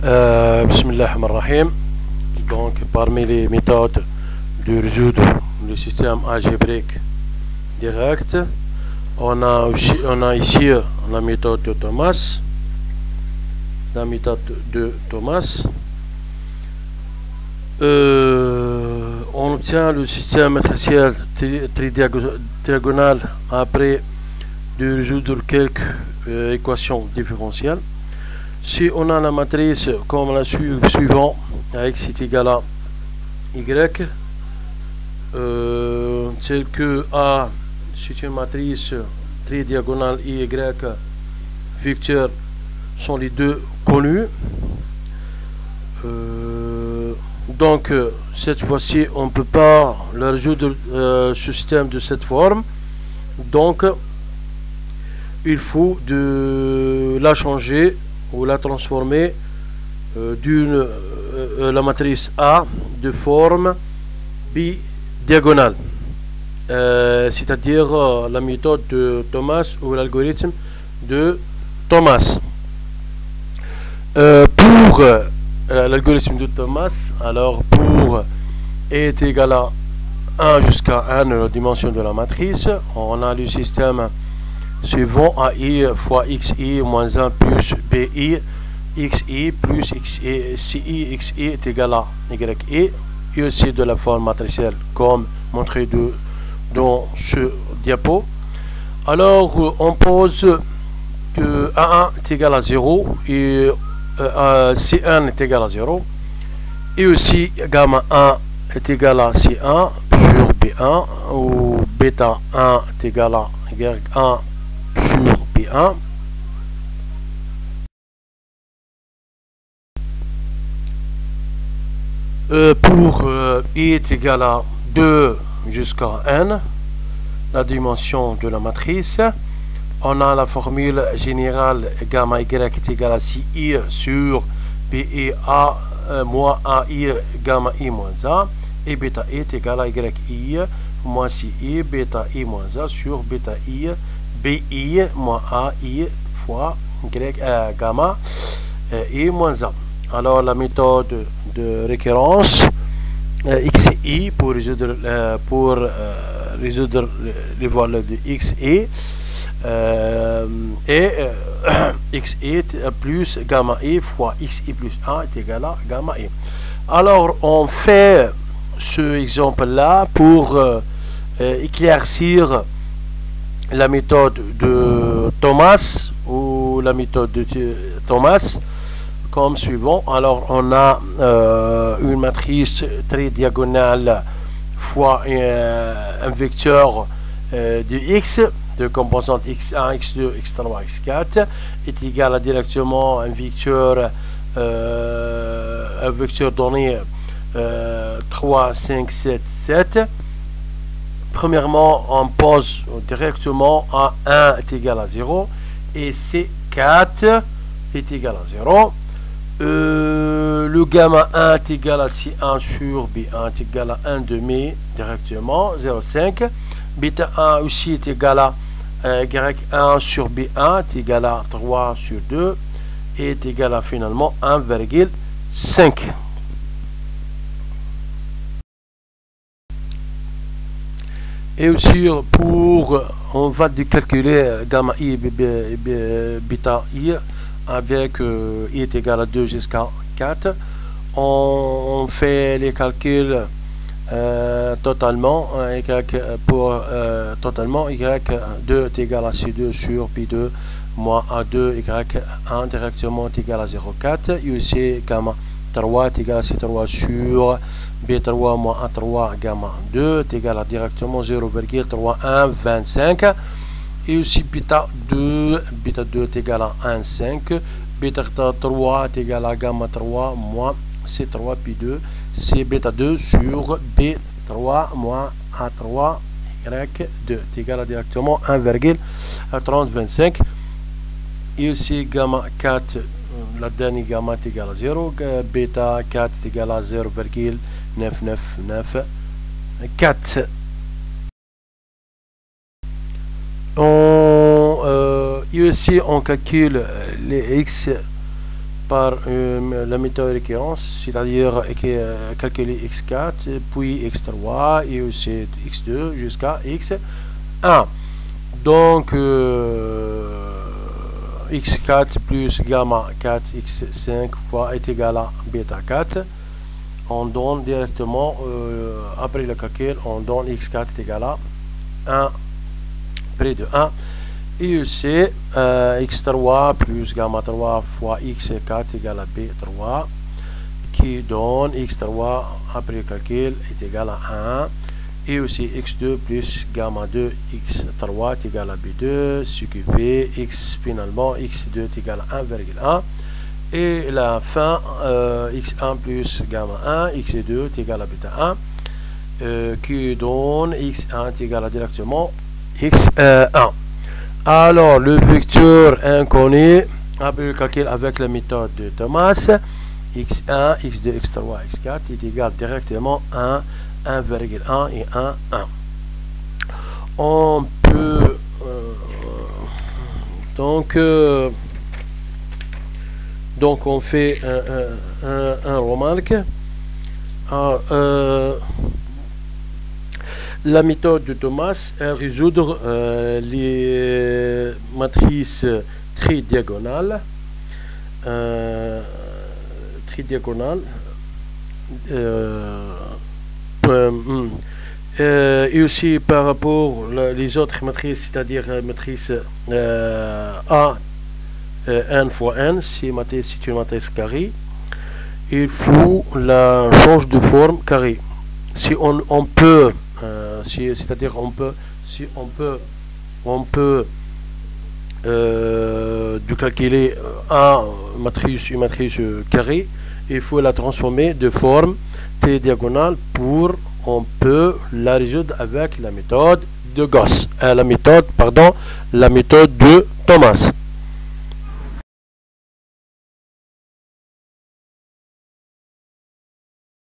Bismillahirrahmanirrahim. Donc, parmi les méthodes de résoudre le système algébrique direct, on a ici la méthode de Thomas. La méthode de Thomas. On obtient le système matriciel tridiagonal après de résoudre quelques équations différentielles. Si on a la matrice comme la suivant, x est égal à y, telle que A, c'est une matrice tridiagonale y, vecteurs sont les deux connus. Donc cette fois-ci on ne peut pas le résoudre ce système de cette forme, donc il faut de la changer ou la transformer la matrice A de forme bidiagonale, c'est-à-dire la méthode de Thomas ou l'algorithme de Thomas. Pour l'algorithme de Thomas, alors pour est égal à 1 jusqu'à 1 la dimension de la matrice, on a le système suivant AI fois XI moins 1 plus BI, XI plus XI, CI, XI est égal à YI, et aussi de la forme matricielle comme montré dans ce diapo. Alors on pose que A1 est égal à 0 et C1 est égal à 0, et aussi gamma 1 est égal à C1 sur B1, ou bêta 1 est égal à Y1 sur B1. Pour I est égal à 2 jusqu'à n, la dimension de la matrice, on a la formule générale gamma y est égal à ci sur bi a moins ai gamma i moins a, et bêta i est égal à yi moins ci bêta i moins a sur bêta i bi moins a i fois y gamma i moins a. Alors la méthode de récurrence xi pour résoudre les valeurs de xi et xi plus gamma i fois xi plus 1 est égal à gamma i. Alors on fait ce exemple là pour éclaircir la méthode de Thomas ou la méthode de Thomas comme suivant. Alors on a une matrice tridiagonale fois un vecteur de x de composante x1, x2, x3, x4 est égal à directement un vecteur donné 3, 5, 7, 7. Premièrement, on pose directement à 1 est égal à 0 et C4 est égal à 0. Le gamma 1 est égal à C1 sur B1 est égal à 1 demi directement, 0,5. Bêta 1 aussi est égal à Y1 sur B1 est égal à 3 sur 2 et est égal à finalement 1,5. Et aussi on va calculer gamma i et bêta i avec i est égal à 2 jusqu'à 4. On fait les calculs totalement totalement y2 est égal à c2 sur p2 moins a2 y1 directement est égal à 0,4 et aussi gamma 3 est égal à c3 sur b3 moins a3 gamma 2 est égal à directement 0,3125 et aussi bêta 2 est égal à 1,5, bêta 3 est égal à gamma 3 moins c3 p2, c'est bêta 2 sur b3 moins a3 y2 est égal à directement 1,3025 et aussi gamma 4, la dernière gamma est égal à 0, bêta 4 est égal à 0,9994. Ici on calcule les x par la méthode récurrence, c'est-à-dire calculer x4, puis x3 et aussi x2 jusqu'à x1. Donc x4 plus gamma 4 x5 fois est égal à bêta 4. On donne directement, après le calcul, on donne x4 est égal à 1, près de 1. Et aussi x3 plus gamma 3 fois x4 égale à b3, qui donne x3 après le calcul est égal à 1. Et aussi x2 plus gamma 2 x3 est égal à b2, ce qui fait x finalement x2 est égal à 1,1. Et la fin x1 plus gamma 1 x2 est égal à bêta 1, qui donne x1 est égal à directement x1. Alors le vecteur inconnu après le calcul avec la méthode de Thomas, x1 x2 x3 x4 est égal directement à 1,1 et 1, 1. On peut donc on fait un remarque. La méthode de Thomas est résoudre les matrices tridiagonales. Et aussi par rapport les autres matrices, c'est-à-dire la matrice A n fois n, c'est une matrice carrée, il faut la change de forme carrée. Si on peut c'est-à-dire si on peut de calculer une matrice carrée, il faut la transformer de forme t diagonale pour on peut la résoudre avec la méthode de Gauss, la méthode de Thomas.